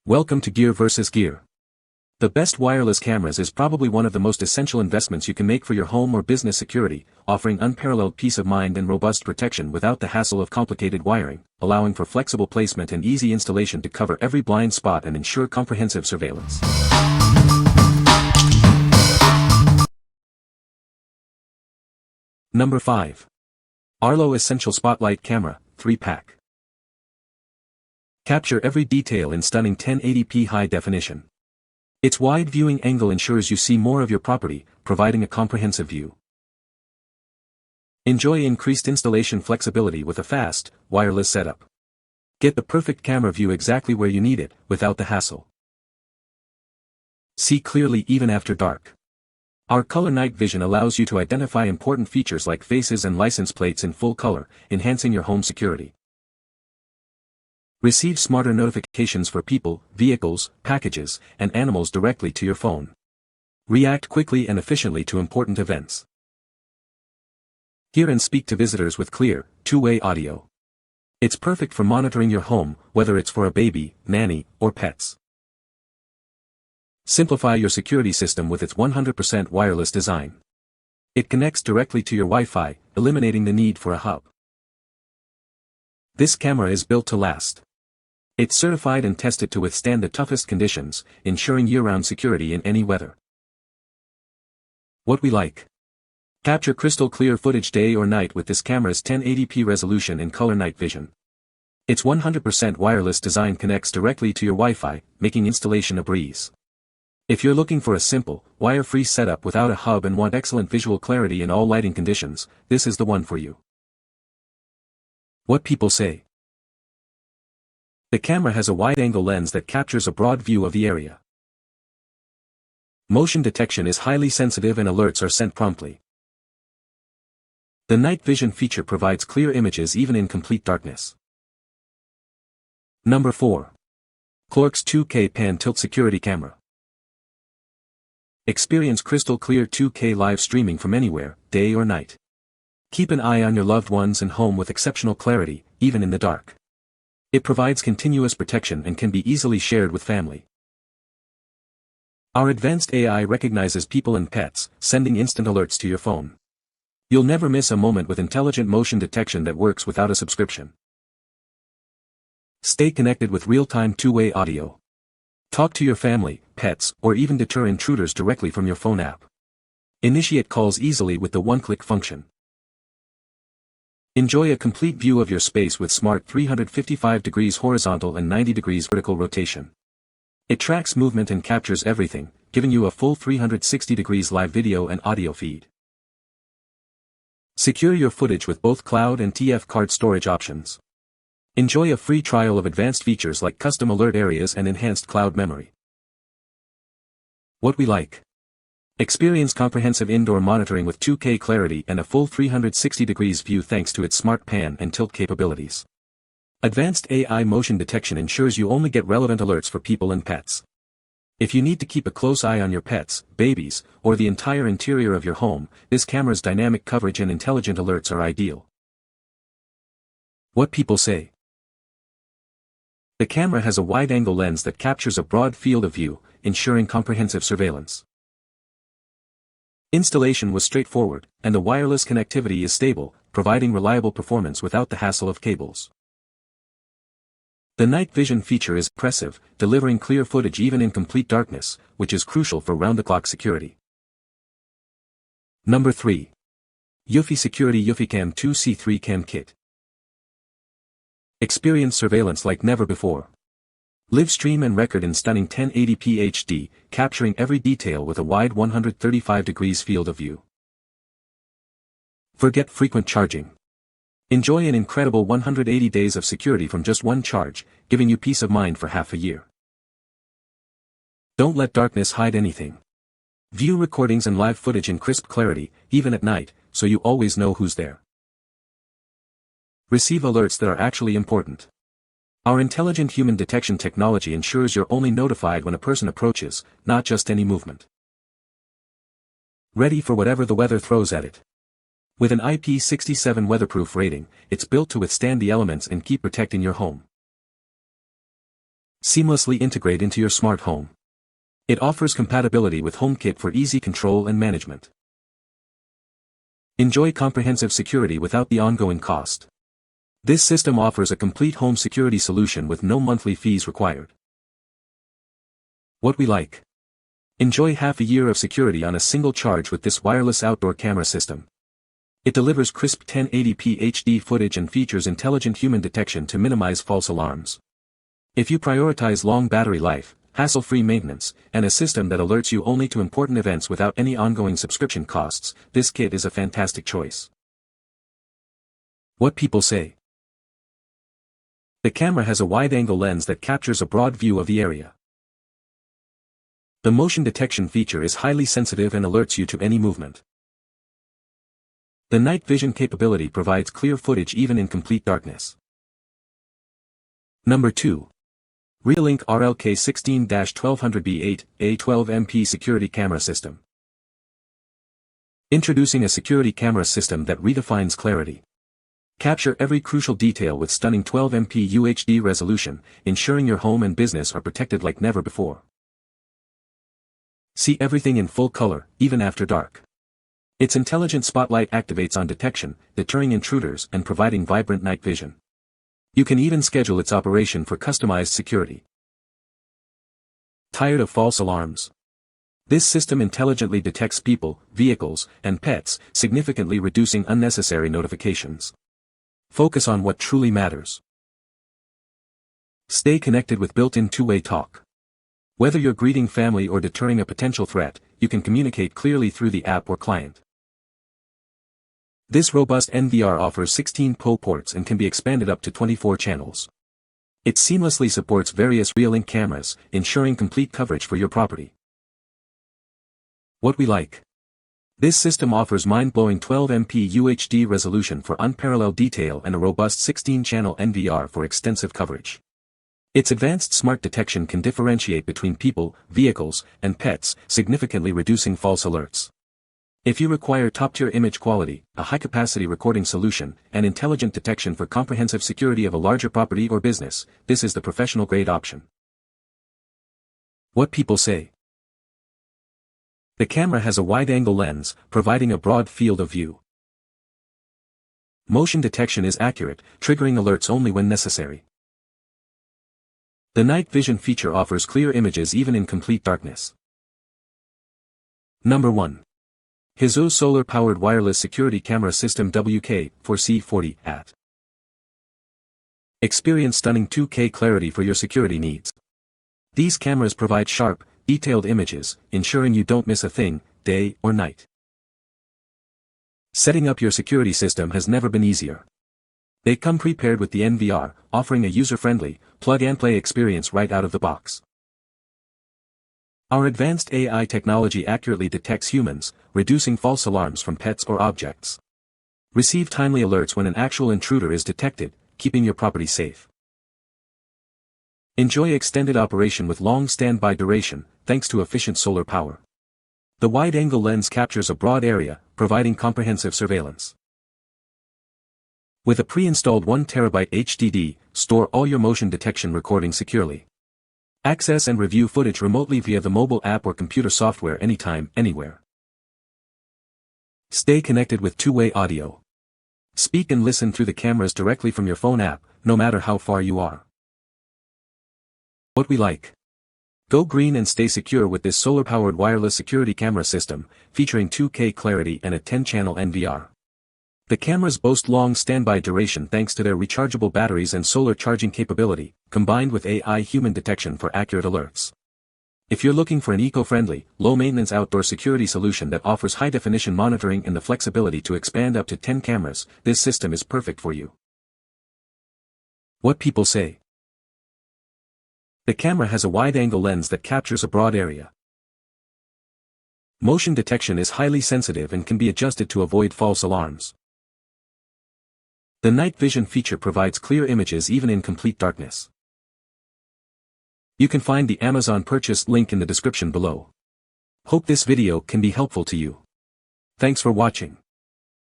Welcome to Gear vs. Gear. The best wireless cameras is probably one of the most essential investments you can make for your home or business security, offering unparalleled peace of mind and robust protection without the hassle of complicated wiring, allowing for flexible placement and easy installation to cover every blind spot and ensure comprehensive surveillance. Number 5. Arlo Essential Spotlight Camera, 3-pack. Capture every detail in stunning 1080p high definition. Its wide viewing angle ensures you see more of your property, providing a comprehensive view. Enjoy increased installation flexibility with a fast, wireless setup. Get the perfect camera view exactly where you need it, without the hassle. See clearly even after dark. Our color night vision allows you to identify important features like faces and license plates in full color, enhancing your home security. Receive smarter notifications for people, vehicles, packages, and animals directly to your phone. React quickly and efficiently to important events. Hear and speak to visitors with clear, two-way audio. It's perfect for monitoring your home, whether it's for a baby, nanny, or pets. Simplify your security system with its 100% wireless design. It connects directly to your Wi-Fi, eliminating the need for a hub. This camera is built to last. It's certified and tested to withstand the toughest conditions, ensuring year-round security in any weather. What we like. Capture crystal clear footage day or night with this camera's 1080p resolution and color night vision. Its 100% wireless design connects directly to your Wi-Fi, making installation a breeze. If you're looking for a simple, wire-free setup without a hub and want excellent visual clarity in all lighting conditions, this is the one for you. What people say. The camera has a wide-angle lens that captures a broad view of the area. Motion detection is highly sensitive and alerts are sent promptly. The night vision feature provides clear images even in complete darkness. Number 4. Cloarks 2K Pan Tilt Security Camera. Experience crystal clear 2K live streaming from anywhere, day or night. Keep an eye on your loved ones and home with exceptional clarity, even in the dark. It provides continuous protection and can be easily shared with family. Our advanced AI recognizes people and pets, sending instant alerts to your phone. You'll never miss a moment with intelligent motion detection that works without a subscription. Stay connected with real-time two-way audio. Talk to your family, pets, or even deter intruders directly from your phone app. Initiate calls easily with the one-click function. Enjoy a complete view of your space with smart 355 degrees horizontal and 90 degrees vertical rotation. It tracks movement and captures everything, giving you a full 360 degrees live video and audio feed. Secure your footage with both cloud and TF card storage options. Enjoy a free trial of advanced features like custom alert areas and enhanced cloud memory. What we like. Experience comprehensive indoor monitoring with 2K clarity and a full 360 degrees view thanks to its smart pan and tilt capabilities. Advanced AI motion detection ensures you only get relevant alerts for people and pets. If you need to keep a close eye on your pets, babies, or the entire interior of your home, this camera's dynamic coverage and intelligent alerts are ideal. What people say. The camera has a wide-angle lens that captures a broad field of view, ensuring comprehensive surveillance. Installation was straightforward, and the wireless connectivity is stable, providing reliable performance without the hassle of cables. The night vision feature is impressive, delivering clear footage even in complete darkness, which is crucial for round-the-clock security. Number 3. EUFY Security eufyCam 2C3 Cam Kit. Experience surveillance like never before. Live stream and record in stunning 1080p HD, capturing every detail with a wide 135 degrees field of view. Forget frequent charging. Enjoy an incredible 180 days of security from just one charge, giving you peace of mind for half a year. Don't let darkness hide anything. View recordings and live footage in crisp clarity, even at night, so you always know who's there. Receive alerts that are actually important. Our intelligent human detection technology ensures you're only notified when a person approaches, not just any movement. Ready for whatever the weather throws at it. With an IP67 weatherproof rating, it's built to withstand the elements and keep protecting your home. seamlessly integrate into your smart home. It offers compatibility with HomeKit for easy control and management. Enjoy comprehensive security without the ongoing cost. This system offers a complete home security solution with no monthly fees required. What we like. Enjoy half a year of security on a single charge with this wireless outdoor camera system. It delivers crisp 1080p HD footage and features intelligent human detection to minimize false alarms. If you prioritize long battery life, hassle-free maintenance, and a system that alerts you only to important events without any ongoing subscription costs, this kit is a fantastic choice. What people say. The camera has a wide-angle lens that captures a broad view of the area. The motion detection feature is highly sensitive and alerts you to any movement. The night vision capability provides clear footage even in complete darkness. Number 2. REOLINK RLK 16-1200B8, a 12MP security camera system. Introducing a security camera system that redefines clarity. Capture every crucial detail with stunning 12MP UHD resolution, ensuring your home and business are protected like never before. See everything in full color, even after dark. Its intelligent spotlight activates on detection, deterring intruders and providing vibrant night vision. You can even schedule its operation for customized security. Tired of false alarms? This system intelligently detects people, vehicles, and pets, significantly reducing unnecessary notifications. Focus on what truly matters. Stay connected with built-in two-way talk. Whether you're greeting family or deterring a potential threat, you can communicate clearly through the app or client. This robust NVR offers 16 PO ports and can be expanded up to 24 channels. It seamlessly supports various REOLINK cameras, ensuring complete coverage for your property. What we like. This system offers mind-blowing 12MP UHD resolution for unparalleled detail and a robust 16-channel NVR for extensive coverage. Its advanced smart detection can differentiate between people, vehicles, and pets, significantly reducing false alerts. If you require top-tier image quality, a high-capacity recording solution, and intelligent detection for comprehensive security of a larger property or business, this is the professional-grade option. What people say. The camera has a wide-angle lens, providing a broad field of view. Motion detection is accurate, triggering alerts only when necessary. The night vision feature offers clear images even in complete darkness. Number 1. Hiseeu Solar-Powered Wireless Security Camera System WK4C40 AT. Experience stunning 2K clarity for your security needs. These cameras provide sharp, detailed images, ensuring you don't miss a thing, day or night. Setting up your security system has never been easier. They come prepared with the NVR, offering a user-friendly, plug-and-play experience right out of the box. Our advanced AI technology accurately detects humans, reducing false alarms from pets or objects. Receive timely alerts when an actual intruder is detected, keeping your property safe. Enjoy extended operation with long standby duration, thanks to efficient solar power. The wide-angle lens captures a broad area, providing comprehensive surveillance. With a pre-installed 1TB HDD, store all your motion detection recording securely. Access and review footage remotely via the mobile app or computer software anytime, anywhere. Stay connected with two-way audio. Speak and listen through the cameras directly from your phone app, no matter how far you are. What we like. Go green and stay secure with this solar-powered wireless security camera system, featuring 2K clarity and a 10-channel NVR. The cameras boast long standby duration thanks to their rechargeable batteries and solar charging capability, combined with AI human detection for accurate alerts. If you're looking for an eco-friendly, low-maintenance outdoor security solution that offers high-definition monitoring and the flexibility to expand up to 10 cameras, this system is perfect for you. What people say. The camera has a wide-angle lens that captures a broad area. Motion detection is highly sensitive and can be adjusted to avoid false alarms. The night vision feature provides clear images even in complete darkness. You can find the Amazon purchase link in the description below. Hope this video can be helpful to you. Thanks for watching.